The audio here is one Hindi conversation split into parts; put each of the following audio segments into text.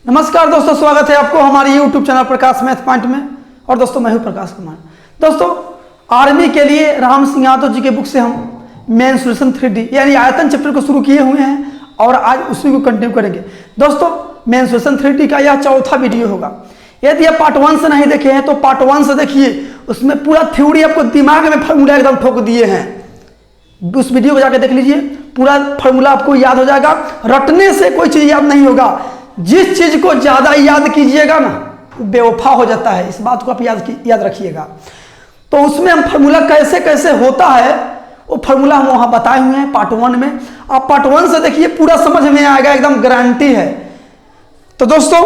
नमस्कार दोस्तों, स्वागत है आपको हमारे YouTube चैनल प्रकाश मैथ पॉइंट में। और दोस्तों मैं हूं प्रकाश कुमार। दोस्तों आर्मी के लिए राम सिंह यादव जी के बुक से हम मेंसुरेशन 3D यानी आयतन चैप्टर को शुरू किए हुए हैं और आज उसी को कंटिन्यू करेंगे। दोस्तों मेंसुरेशन 3D का यह चौथा वीडियो होगा। यदि आप पार्ट 1 से नहीं देखे हैं तो पार्ट 1 से देखिए, उसमें पूरा थ्योरी आपको दिमाग में फार्मूला एकदम ठोक दिए हैं। उस वीडियो को जाकर देख लीजिए, पूरा फार्मूला आपको याद हो जाएगा। रटने से कोई चीज याद नहीं होगा। जिस चीज को ज्यादा याद कीजिएगा ना बेवफा हो जाता है, इस बात को आप याद रखिएगा। तो उसमें हम फार्मूला कैसे कैसे होता है वो फार्मूला हम वहां बताए हुए हैं पार्ट 1 में। आप पार्ट 1 से देखिए, पूरा समझ में आएगा, एकदम गारंटी है। तो दोस्तों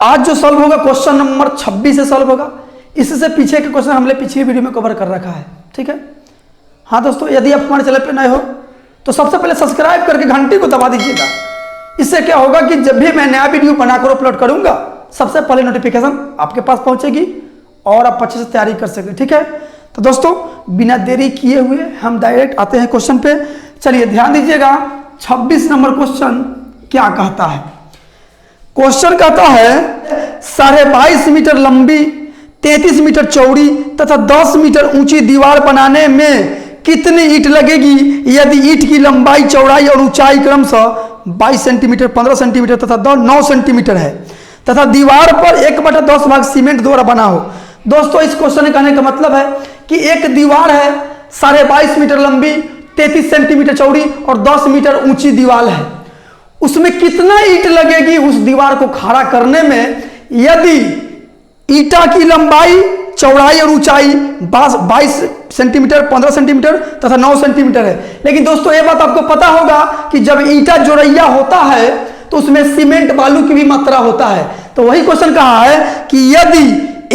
आज जो सॉल्व होगा क्वेश्चन नंबर 26 से सॉल्व होगा। इससे पीछे के क्वेश्चन हमने पिछली वीडियो में कवर कर रखा है, ठीक है। हाँ दोस्तों, यदि आप हमारे चैनल पर नए हो तो सबसे पहले सब्सक्राइब करके घंटी को दबा दीजिएगा। इससे क्या होगा कि जब भी मैं नया वीडियो बनाकर अपलोड करूंगा सबसे पहले नोटिफिकेशन आपके पास पहुंचेगी और आप अच्छे से तैयारी कर सकें, ठीक है। तो दोस्तों बिना देरी किए हुए हम डायरेक्ट आते हैं क्वेश्चन पे। चलिए ध्यान दीजिएगा, 26 नंबर क्वेश्चन क्या कहता है। क्वेश्चन कहता है 22.5 मीटर लंबी, 33 मीटर चौड़ी तथा 10 मीटर ऊंची दीवार बनाने में कितनी ईंट लगेगी यदि ईंट की लंबाई, चौड़ाई और ऊंचाई क्रमशः 22 सेंटीमीटर, 15 सेंटीमीटर तथा 9 सेंटीमीटर है तथा दीवार पर 1/10 भाग सीमेंट द्वारा बना हो। दोस्तों इस क्वेश्चन में कहने का मतलब है कि एक दीवार है 22.5 मीटर लंबी, 33 सेंटीमीटर चौड़ी और 10 मीटर ऊंची दीवार है। उसमें कितना ईंट लगेगी उस दीवार को खड़ा करने में यदि ईंटा की लंबाई, चौड़ाई और ऊंचाई 22 सेंटीमीटर, 15 सेंटीमीटर तथा 9 सेंटीमीटर है। लेकिन दोस्तों ये बात आपको पता होगा कि जब ईंटा जोड़ैया होता है तो उसमें सीमेंट बालू की भी मात्रा होता है। तो वही क्वेश्चन कहा है कि यदि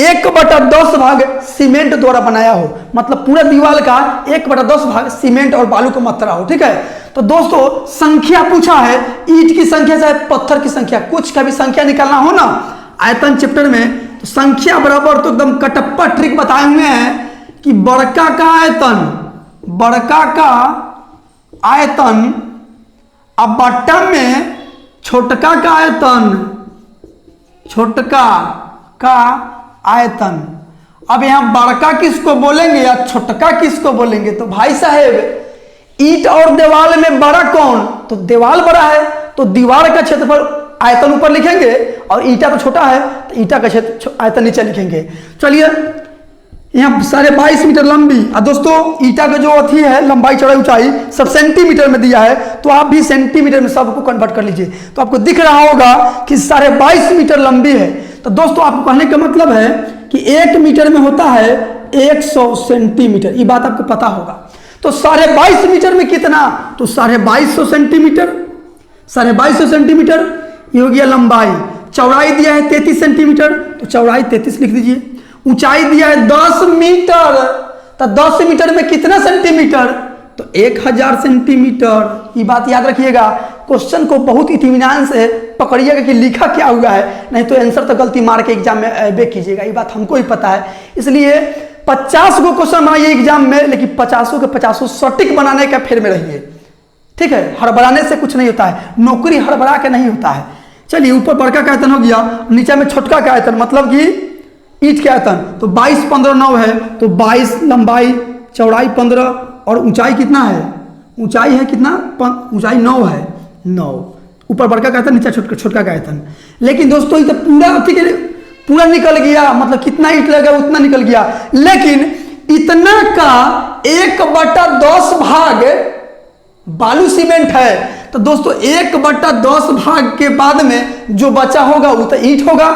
1/10 भाग सीमेंट द्वारा बनाया हो, मतलब पूरा दीवार का 1/10 भाग सीमेंट और बालू की मात्रा हो, ठीक है। तो दोस्तों संख्या पूछा है, ईंट की संख्या चाहे पत्थर की संख्या, कुछ का भी संख्या निकालना हो ना आयतन चैप्टर में, तो संख्या बराबर तो एकदम कटप्पा ट्रिक बताए हुए हैं कि बड़का का आयतन अब बट्टा में छोटका का आयतन। अब यहां बड़का किसको बोलेंगे या छोटका किसको बोलेंगे? तो भाई साहेब ईंट और दीवार में बड़ा कौन? तो दीवार बड़ा है तो दीवार का क्षेत्रफल आयतन ऊपर लिखेंगे और ईंटा तो छोटा है तो ईंटा का क्षेत्र आयतन नीचे लिखेंगे। चलिए यहाँ 22.5 मीटर लंबी, और दोस्तों ईंटा का जो अथी है लंबाई, चौड़ाई, ऊंचाई सब सेंटीमीटर में दिया है, तो आप भी सेंटीमीटर में सबको कन्वर्ट कर लीजिए। तो आपको दिख रहा होगा कि 22.5 मीटर लंबी है। तो दोस्तों आपको कहने का मतलब है कि 1 मीटर में होता है 100 सेंटीमीटर, ये बात आपको पता होगा। तो 22.5 मीटर में कितना? तो 2250 सेंटीमीटर, 2250 सेंटीमीटर ये हो गया लंबाई। चौड़ाई दिया है 33 सेंटीमीटर, तो चौड़ाई 33 लिख दीजिए। ऊंचाई दिया है 10 मीटर, तो 10 मीटर में कितना सेंटीमीटर? तो 1000 सेंटीमीटर। ये बात याद रखिएगा, क्वेश्चन को बहुत इत्मीनान से पकड़िएगा कि लिखा क्या हुआ है, नहीं तो आंसर तो गलती मार के एग्जाम में अबे कीजिएगा। ये बात हमको ही पता है, इसलिए 50 को क्वेश्चन बनाइए एग्जाम में, लेकिन 50 के 50 सटीक बनाने का फेर में रहिए, ठीक है। हड़बड़ाने से कुछ नहीं होता है, नौकरी हड़बड़ा के नहीं होता है। चलिए ऊपर बड़का का आयतन हो गया, नीचे में छोटका का आयतन मतलब कि ईंट के आयतन। तो 22, 15, 9 है, तो 22 लंबाई, चौड़ाई 15 और ऊंचाई कितना है? ऊंचाई है कितना? ऊंचाई 9 है, 9। ऊपर बड़का का आयतन, नीचे छोटका का आयतन। लेकिन दोस्तों ये तो पूरा निकल गया, मतलब कितना ईंट लगा उतना निकल गया। लेकिन इतना का 1/10 भाग बालू सीमेंट है। तो दोस्तों 1/10 भाग के बाद में जो बचा होगा वो तो ईंट होगा।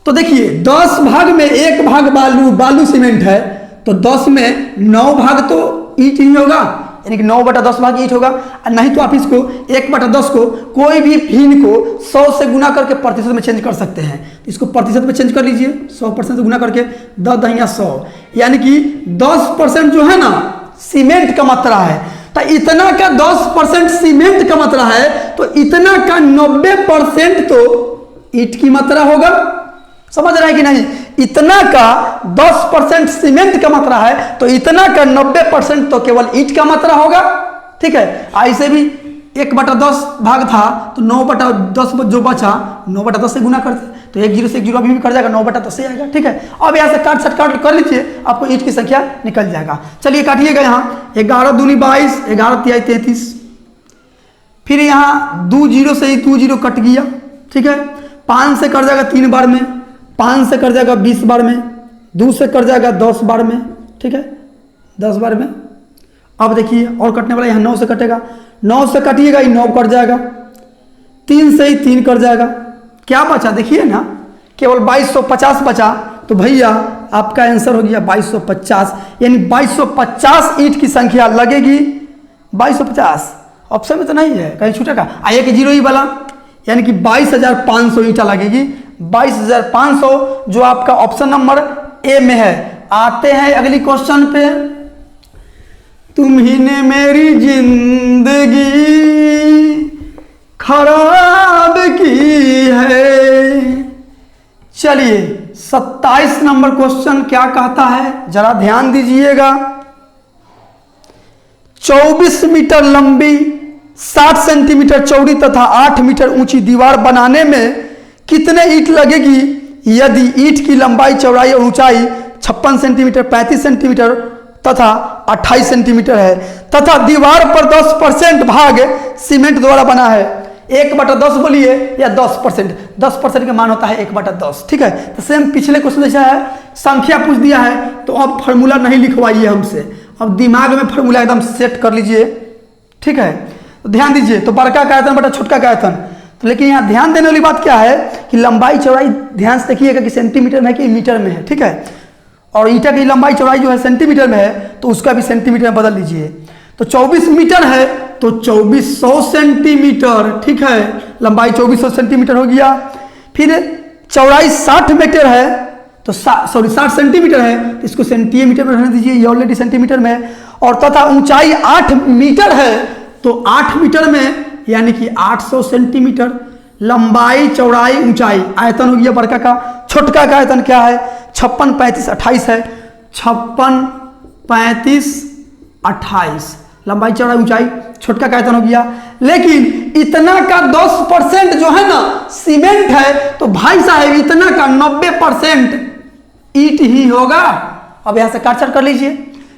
तो देखिए 10 भाग में 1 भाग बालू सीमेंट है, तो 10 में 9 भाग तो ईंट ही होगा, यानी कि 9/10 भाग ईंट होगा। और नहीं तो आप इसको 1/10 को कोई भी भिन्न को 100 से गुना करके प्रतिशत में चेंज कर सकते हैं। इसको प्रतिशत में चेंज कर लीजिए, 100% से गुना करके 10×100, यानी कि 10% जो है ना सीमेंट का मात्रा है। तो इतना का 10% सीमेंट का मात्रा है, तो इतना का 90% तो ईंट की मात्रा होगा। समझ रहे हैं कि नहीं? इतना का 10% सीमेंट का मात्रा है, तो इतना का 90% तो केवल ईंट का मात्रा होगा, ठीक है। ऐसे भी 1/10 भाग था तो 9/10 जो बचा 9/10 से गुना करते, तो 1 0 से 1 0 अभी भी कर जाएगा, 9/10 से आएगा। ठीक है, अब यहाँ से काट कर लीजिए, आपको ईंट की संख्या निकल जाएगा। चलिए काटिएगा, यहाँ 11 दूनी 22, 11 तिहाई 33, फिर यहाँ 2 0 से ही 2 0 कट गया। ठीक है, 5 से कट जाएगा 3 बार में, 5 से कट जाएगा 20 बार में, 2 से कट जाएगा 10 बार में। ठीक है, 10 बार में। अब देखिए और कटने वाला, यहाँ 9 से कटेगा, 9 से कटिएगा, 9 कट जाएगा, 3 से ही 3 कट जाएगा, क्या बचा देखिए ना, केवल 2250 बचा। तो भैया आपका आंसर हो गया 2250, यानी 2250 ईंट की संख्या लगेगी। 2250 ऑप्शन में तो नहीं है, कहीं छूटेगा। आइए कि 0 ही वाला, यानी कि 22,500 ईंटा लगेगी, 22,500 जो आपका ऑप्शन नंबर ए में है। आते हैं अगली क्वेश्चन पे। तुम ही ने मेरी जिंदगी खराब की है। चलिए 27 नंबर क्वेश्चन क्या कहता है, जरा ध्यान दीजिएगा। 24 मीटर लंबी, 60 सेंटीमीटर चौड़ी तथा 8 मीटर ऊंची दीवार बनाने में कितने ईंट लगेगी यदि ईंट की लंबाई, चौड़ाई और ऊंचाई 56 सेंटीमीटर, 35 सेंटीमीटर तथा 28 सेंटीमीटर है, तथा दीवार पर 10% भाग सीमेंट द्वारा बना है। 1/10 बोलिए या 10%, 10% का मान होता है 1/10। ठीक है, तो सेम पिछले क्वेश्चन जैसा है, संख्या पूछ दिया है तो अब फॉर्मूला नहीं लिखवाइए हमसे, अब दिमाग में फॉर्मूला एकदम सेट कर लीजिए। ठीक है, तो ध्यान दीजिए, तो बड़का का आयतन बटा छोटका का आयतन। तो लेकिन यहाँ ध्यान देने वाली बात क्या है कि लंबाई चौड़ाई ध्यान से देखिएगा कि सेंटीमीटर में है कि मीटर में है। ठीक है, और ईंटा की लंबाई चौड़ाई जो है सेंटीमीटर में है, तो उसका भी सेंटीमीटर में बदल लीजिए। तो 24 मीटर है तो 2400 सेंटीमीटर। ठीक है, लंबाई 2400 सेंटीमीटर हो गया। फिर चौड़ाई 60 मीटर है तो 60 सेंटीमीटर है, तो इसको सेंटीमीटर में रहने दीजिए, ये ऑलरेडी सेंटीमीटर में है। और तथा ऊंचाई 8 मीटर है तो 8 मीटर में यानी कि 800 सेंटीमीटर। लंबाई चौड़ाई ऊंचाई, आयतन हो गया बड़का का। छोटका का आयतन क्या है, 56 35 28 है, 56 35 28 लंबाई चौड़ाई ऊंचाई, छोटका का आयतन हो गया। लेकिन इतना का 10% जो है ना सीमेंट है, तो भाई साहब इतना का 90% ईंट ही होगा। अब यहां से काट कर लीजिए,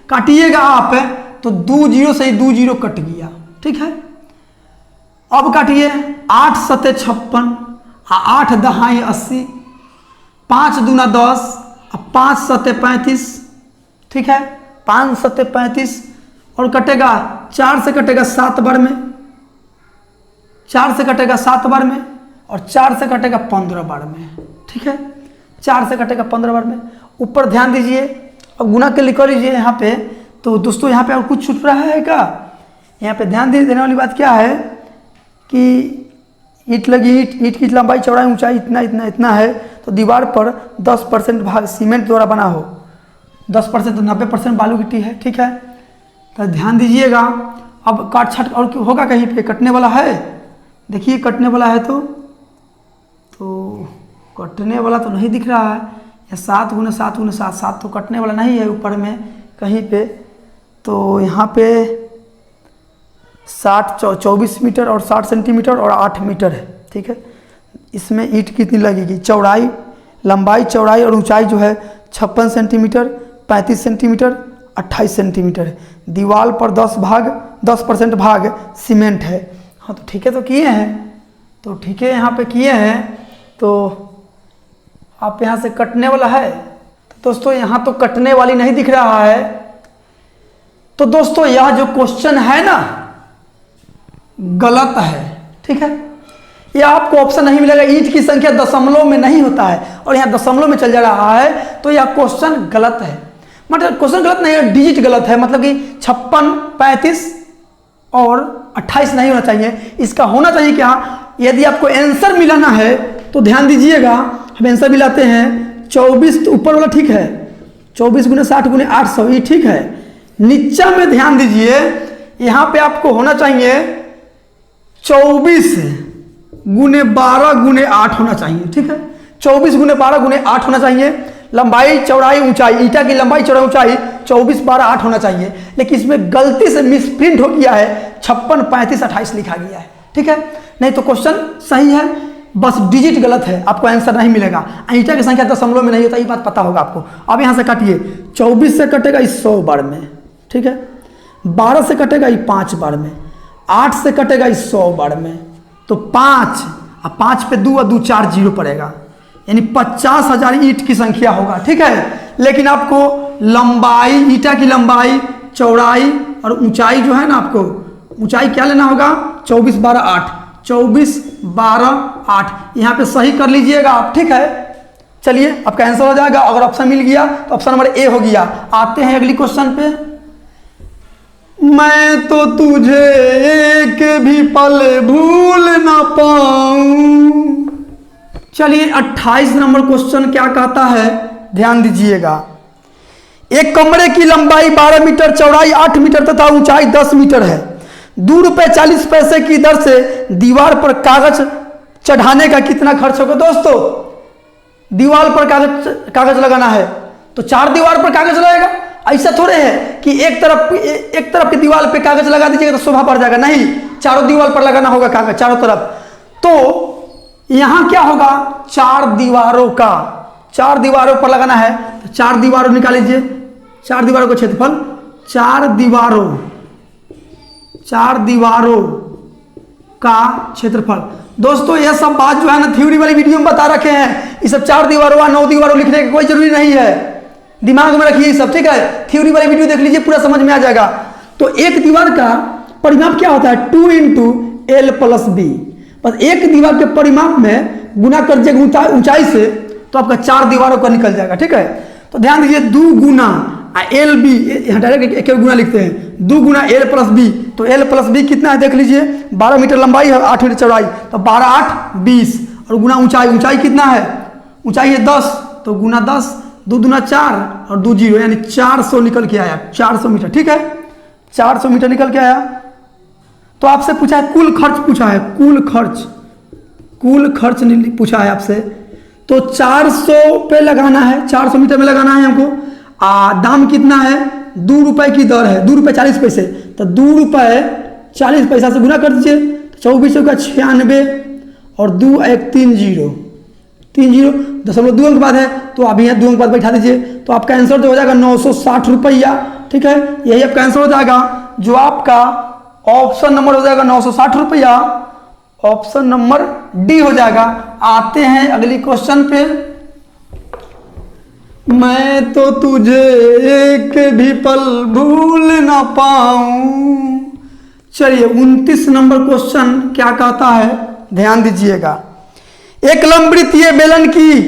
काटिएगा आप तो 2 0 से ही 2 0 कट गया। ठीक है, अब काटिए 8 सते 56, 8 दहाई 80, 5 दूना 10, 5 सते 35। ठीक है, 5 सते 35 और कटेगा 4 से कटेगा 7 बार में, 4 से कटेगा 7 बार में और 4 से कटेगा 15 बार में। ठीक है, 4 से कटेगा 15 बार में। ऊपर ध्यान दीजिए, अब गुना के लिख लीजिए यहाँ पे। तो दोस्तों यहाँ पे और कुछ छूट रहा है क्या, यहाँ पे ध्यान देने वाली बात क्या है कि ईंट लगी, ईंट की लंबाई चौड़ाई ऊंचाई इतना इतना इतना है, तो दीवार पर 10% भाग सीमेंट द्वारा बना हो। 10% तो 90% बालू गिट्टी है। ठीक है, तो ध्यान दीजिएगा। अब काट छाट और होगा कहीं पे कटने वाला है, देखिए कटने वाला है तो कटने वाला तो नहीं दिख रहा है। या 7 गुना 7 गुना 7, 7 तो कटने वाला नहीं है ऊपर में कहीं पे। तो यहाँ पे 24 मीटर और 60 सेंटीमीटर और 8 मीटर है। ठीक है, इसमें ईंट कितनी लगेगी, चौड़ाई, लंबाई चौड़ाई और ऊंचाई जो है 56 सेंटीमीटर, 35 सेंटीमीटर, 28 सेंटीमीटर है। दीवार पर 10% भाग सीमेंट है। हाँ तो ठीक है, तो किए हैं, तो ठीक है यहाँ पे किए हैं। तो आप यहाँ से कटने वाला है, तो दोस्तों यहाँ तो कटने वाली नहीं दिख रहा है। तो दोस्तों यह जो क्वेश्चन है ना गलत है। ठीक है, यह आपको ऑप्शन नहीं मिलेगा, ईंट की संख्या दशमलव में नहीं होता है और यहाँ दशमलव में चल जा रहा है, तो यह क्वेश्चन गलत है। मतलब क्वेश्चन गलत नहीं है, डिजिट गलत है, मतलब कि 56 35 और 28 नहीं होना चाहिए, इसका होना चाहिए क्या। यदि आपको आंसर मिलाना है तो ध्यान दीजिएगा, हम आंसर मिलाते हैं 24, तो ऊपर वाला ठीक है, 24 गुना 60 गुना 800 ये ठीक है। नीचा में ध्यान दीजिए, यहाँ पे आपको होना चाहिए 24 गुने 12 गुने 8 होना चाहिए। ठीक है, 24 गुने 12 गुने 8 होना चाहिए। लंबाई चौड़ाई ऊंचाई, ईंटा की लंबाई चौड़ाई ऊंचाई 24 12 8 होना चाहिए, लेकिन इसमें गलती से मिसप्रिंट हो गया है 56, 35, 28 लिखा गया है। ठीक है, नहीं तो क्वेश्चन सही है, बस डिजिट गलत है, आपको आंसर नहीं मिलेगा। ईंटा की संख्या दशमलव में नहीं होता, ये बात पता होगा आपको। अब यहाँ से काटिए, 24 से कटेगा इस 100 बार में, ठीक है, 12 से कटेगा ये 5 बार में, 8 से कटेगा इस 100 बार में, तो 5 और 5 पे 2 और 2 4 जीरो पड़ेगा, यानी 50,000 ईंट की संख्या होगा। ठीक है, लेकिन आपको लंबाई, ईंटा की लंबाई, चौड़ाई और ऊंचाई जो है ना, आपको ऊंचाई क्या लेना होगा, 24 12 8, 24 12 8, यहाँ पे सही कर लीजिएगा आप। ठीक है, चलिए आपका आंसर हो जाएगा। अगर ऑप्शन मिल गया तो ऑप्शन नंबर ए हो गया। आते हैं अगली क्वेश्चन पे। मैं तो तुझे एक भी पल भूल ना पाऊं। चलिए 28 नंबर क्वेश्चन क्या कहता है, ध्यान दीजिएगा। एक कमरे की लंबाई 12 मीटर, चौड़ाई 8 मीटर तथा ऊंचाई 10 मीटर है। ₹2.40 की दर से दीवार पर कागज चढ़ाने का कितना खर्च होगा। दोस्तों, दीवार पर कागज लगाना है तो 4 दीवार पर कागज लगेगा। ऐसा थोड़े है कि एक तरफ की दीवार पे कागज लगा दीजिएगा तो शोभा बढ़ जाएगा, नहीं, चारों दीवार पर लगाना होगा कागज, चारों तरफ। तो यहां क्या होगा, 4 दीवारों पर लगाना है तो 4 दीवारों निकाल लीजिए, 4 दीवारों का क्षेत्रफल, 4 दीवारों का क्षेत्रफल। दोस्तों, यह सब बात जो है ना थ्योरी वाली वीडियो में बता रखे हैं। ये सब 4 दीवारों 9 दीवारों लिखने की कोई जरूरी नहीं है, दिमाग में रखिए सब। ठीक है, थ्योरी वाली वीडियो देख लीजिए, पूरा समझ में आ जाएगा। तो एक दीवार का परिमाप क्या होता है, 2 × L + B। बस एक दीवार के परिमाप में गुना कर दीजिएगा ऊंचाई से तो आपका 4 दीवारों का निकल जाएगा। ठीक है, तो ध्यान दीजिए, 2 गुना LB, यहाँ डायरेक्ट एक गुना लिखते हैं, 2 गुना L + B। तो L + B कितना है देख लीजिए, 12 मीटर लंबाई है, 8 मीटर चौड़ाई, तो 12 8 20, और गुना ऊंचाई कितना है, ऊंचाई है 10, तो गुना 10, 2 दूना 4 और 2 0, यानी 400 निकल के आया, 400 मीटर। ठीक है, 400 मीटर निकल के आया। तो आपसे पूछा है कुल खर्च, पूछा है कुल खर्च पूछा है आपसे, तो 400 पे लगाना है, 400 मीटर में लगाना है हमको। दाम कितना है, ₹2 की दर है, ₹2.40, तो ₹2.40 से गुना कर दीजिए, 24 का 96 और 2 1 3 0, 0.2 अंक बाद है, तो अभी यहाँ 2 अंक बाद बैठा दीजिए, तो आपका आंसर जो हो जाएगा ₹960। ठीक है, यही आपका आंसर हो जाएगा, जो आपका ऑप्शन नंबर हो जाएगा ₹960, ऑप्शन नंबर डी हो जाएगा। आते हैं अगली क्वेश्चन पे। मैं तो तुझे एक भी पल भूल ना पाऊं। चलिए 29 नंबर क्वेश्चन क्या कहता है, ध्यान दीजिएगा। एक लंबवृत्तीय बेलन की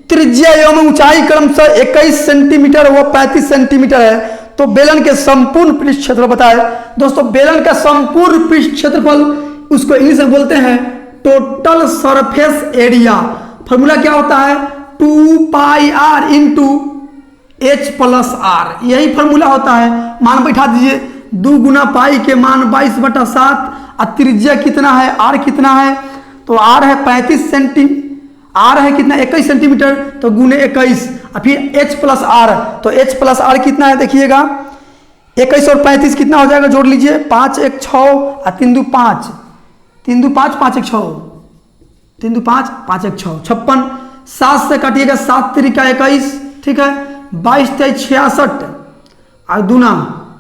त्रिज्या एवं ऊंचाई क्रमशः 21 सेंटीमीटर व 35 सेंटीमीटर है, तो बेलन के संपूर्ण पृष्ठ क्षेत्रफल बताए। दोस्तों, बेलन का संपूर्ण पृष्ठ क्षेत्रफल उसको इंग्लिश में बोलते हैं टोटल सरफेस एरिया। फॉर्मूला क्या होता है, 2πr × H+R, यही फॉर्मूला होता है। मान बैठा दीजिए, 2 गुना पाई के मान 22/7, और त्रिज्या कितना है, r कितना है, तो r है 35 सेंटीमीटर, r है कितना 21 सेंटीमीटर, तो गुने 21, और फिर H+R, तो H+R कितना है देखिएगा, 21 और 35 कितना हो जाएगा, जोड़ लीजिए, 5 1 6 और 3 2 5, 3 2 5 5 1 6, 3 2 5 5 1 6, 56। 7 से काटिएगा, 7 3 का 21, ठीक है, 22 23 66, और दूना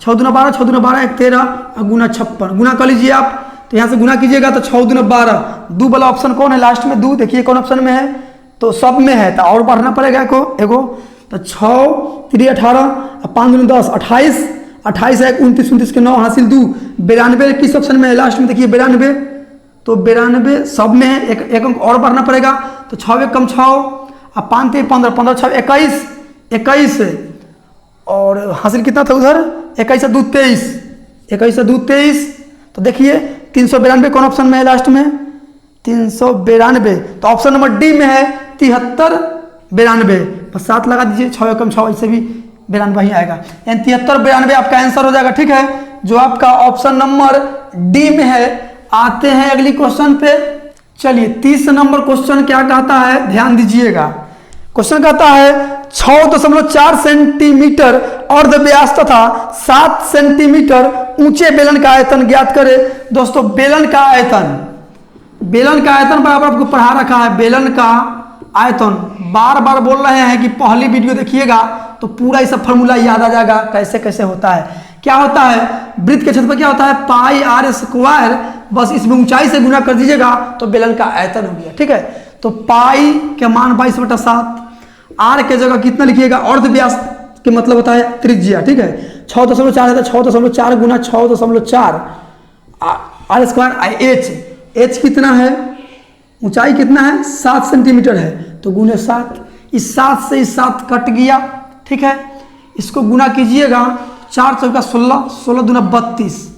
6 दूना 12, 6 दूना 12 1 13, और गुना 56, गुना कर लीजिए आप, तो यहाँ से गुना कीजिएगा तो 6 दूना 12, 2 वाला ऑप्शन कौन है लास्ट में, 2 देखिए कौन ऑप्शन में है, तो सब में है, तो और बढ़ना पड़ेगा एगो, तो 6 3 18, 5 दूना 10 28, 28 1 29 29 के 9 हासिल 2, 92 किस ऑप्शन में है लास्ट में देखिए 92, तो 92 सब में है, एक अंक और बढ़ना पड़ेगा, तो 6 1 कम 6, और 5 3 15, 15 6 21, 21 और हासिल कितना था उधर, 21 2 23, 21 2 23, तो देखिए 392 कौन ऑप्शन में है लास्ट में, 392, तो ऑप्शन नंबर डी में है 73 92, बस 7 लगा दीजिए, 6 कम 6, इससे भी 92 ही आएगा, यानी 73 92 आपका आंसर हो जाएगा। ठीक है, जो आपका ऑप्शन नंबर डी में है। आते हैं अगली क्वेश्चन पे। चलिए 30 नंबर क्वेश्चन क्या कहता है, ध्यान दीजिएगा। क्वेश्चन कहता है 6.4 सेंटीमीटर अर्ध व्यास तथा 7 सेंटीमीटर ऊंचे बेलन का आयतन ज्ञात करें। दोस्तों बेलन का आयतन बराबर आपको पढ़ा रखा है। बेलन का आयतन बार बार बोल रहे हैं कि पहली वीडियो देखिएगा तो पूरा ये सब फॉर्मूला याद आ जाएगा कैसे कैसे होता है। क्या होता है, वृत्त के क्षेत्रफल क्या होता है, पाई आर स्क्वायर, बस इसमें ऊंचाई से गुना कर दीजिएगा तो बेलन का आयतन हो गया। ठीक है, तो पाई के मान 22/7, आर के जगह कितना लिखिएगा, अर्ध व्यास के मतलब होता है त्रिज्या। ठीक है, 6.4 है तो 6.4 गुना 6.4 आर स्क्वायर। एच कितना है, ऊंचाई कितना है 7 सेंटीमीटर है तो गुने 7, इस 7 से इस 7 कट गया। ठीक है, इसको गुना कीजिएगा 4 चौका 16, 16 दूना 32,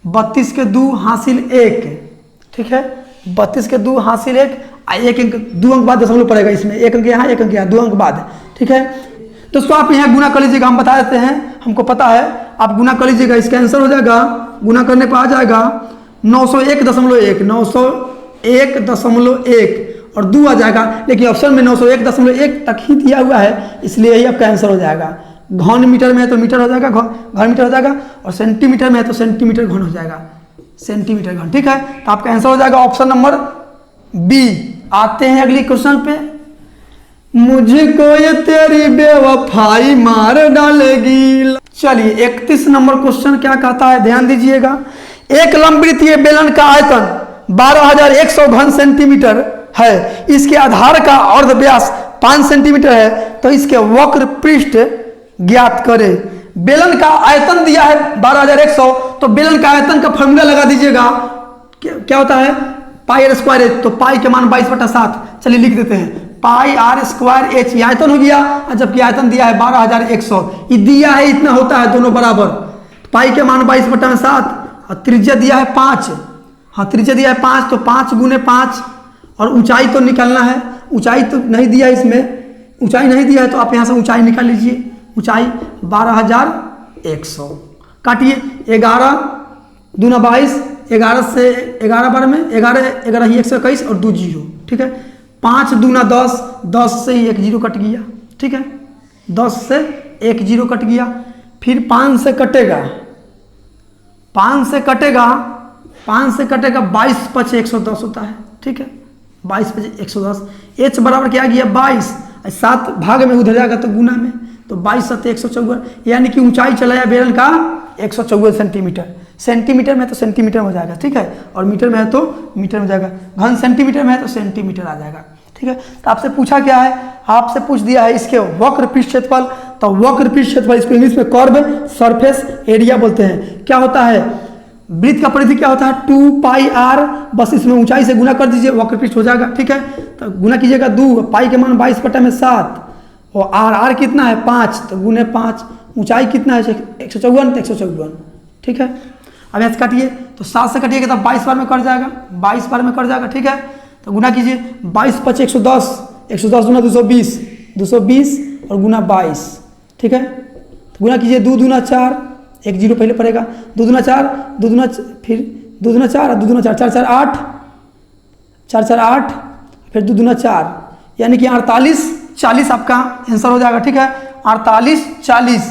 32 के 2 हासिल 1। ठीक है, 32 के 2 हासिल 1, एक अंक 2 अंक बाद दशमलव पड़ेगा इसमें, 1 अंक यहाँ 1 अंक यहाँ 2 अंक बाद। ठीक है, दोस्तों आप यहाँ गुना कर लीजिएगा, हम बता देते हैं, हमको पता है, आप गुना कर लीजिएगा। इसका आंसर हो जाएगा, गुना करने पर आ जाएगा 901.1, 901.1 और 2 आ जाएगा, लेकिन ऑप्शन में 901.1 तक ही दिया हुआ है, इसलिए यही आपका आंसर हो जाएगा। घन मीटर में है तो मीटर हो जाएगा, घन मीटर हो जाएगा, और सेंटीमीटर में है तो सेंटीमीटर घन हो जाएगा, सेंटीमीटर घन। ठीक है, तो आपका आंसर हो जाएगा ऑप्शन नंबर बी। आते हैं अगली क्वेश्चन पे। मुझको ये तेरी बेवफाई मार डालेगी। चलिए 31 नंबर क्वेश्चन क्या कहता है, ध्यान दीजिएगा। एक लंबवृत्तीय बेलन का आयतन 12,100 घन सेंटीमीटर है, इसके आधार का अर्ध व्यास 5 सेंटीमीटर है, तो इसके वक्र पृष्ठ ज्ञात करें। बेलन का आयतन दिया है 12,100, तो बेलन का आयतन का फॉर्मूला लगा दीजिएगा, क्या होता है, पाई आर स्क्वायर एच, तो पाई के मान 22/7। चलिए लिख देते हैं, पाई आर स्क्वायर एच, आयतन हो गया, जबकि आयतन दिया है 12,100, ये दिया है इतना होता है दोनों बराबर। पाई के मान 22/7 और त्रिज्या दिया है 5, हाँ त्रिज्या दिया है 5, तो 5 गुने 5, और ऊंचाई तो निकालना है, ऊंचाई तो नहीं दिया है इसमें, ऊंचाई नहीं दिया है तो आप यहाँ से ऊंचाई निकाल लीजिए। ऊंचाई 12,100, काटिए, 11 दूना 22, 11 से 11 बार में 11 ही 121 और 2 जीरो। ठीक है, 5 दूना 10, 10 से ही 1 जीरो कट गया। ठीक है, 10 से 1 जीरो कट गया, फिर 5 से कटेगा, 5 से कटेगा 22 × 110 होता है। ठीक है, 22 × 110, एच बराबर क्या गया 22, 7 भाग में उधर जाएगा तो गुना में, तो 22 × 7 154, यानी कि ऊंचाई चला है बेलन का 154 सेंटीमीटर। सेंटीमीटर में तो सेंटीमीटर हो जाएगा। ठीक है, और मीटर में है तो मीटर में जाएगा, घन सेंटीमीटर में है तो सेंटीमीटर आ जाएगा। ठीक है, तो आपसे पूछा क्या है, आपसे पूछ दिया है इसके वक्र पृष्ठ क्षेत्रफल, तो वक्र पृष्ठ क्षेत्रफल इसको इंग्लिश में कर्व सरफेस एरिया बोलते हैं। क्या होता है, वृत्त का परिधि क्या होता है 2 पाई आर, बस इसमें ऊंचाई से गुना कर दीजिए, वक्र पृष्ठ हो जाएगा। ठीक है, तो गुना कीजिएगा 2, पाई के मान 22/7, और आर कितना है 5, तो गुने 5, ऊंचाई कितना है 154, तो 154। ठीक है, अब यहाँ से काटिए, तो 7 से कटिएगा तो 22 बार में कट जाएगा, 22 बार में कट जाएगा। ठीक है, तो गुना कीजिए, 22 × 110, 110 गुना 220, 220 और गुना 22। ठीक है, तो गुना कीजिए, 2 दूना 4, 1 जीरो पहले पड़ेगा, 2 दूना 4, 2 दूना फिर 2 दूना 4 और 2 दूना 4, 4 4 8, 4 4 8, फिर 2 दूना 4, यानी कि 48 40 आपका आंसर हो जाएगा। ठीक है, 48 40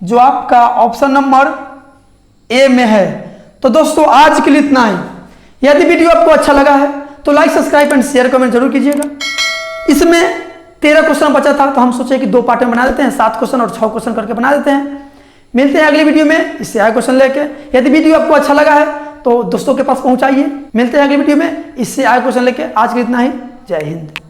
जो आपका ऑप्शन नंबर ए में है। तो दोस्तों आज के लिए इतना ही। यदि वीडियो आपको अच्छा लगा है तो like subscribe and share comment जरूर कीजिएगा। इसमें 13 क्वेश्चन बचा था, तो हम सोचे कि 2 पार्ट में बना देते हैं, 7 क्वेश्चन और 6 क्वेश्चन करके बना देते हैं। मिलते हैं अगली वीडियो में इससे आगे क्वेश्चन लेके। यदि वीडियो आपको अच्छा लगा है तो दोस्तों के पास पहुंचाइए। मिलते हैं अगली वीडियो में इससे आगे क्वेश्चन लेके। आज के लिए इतना ही, जय हिंद।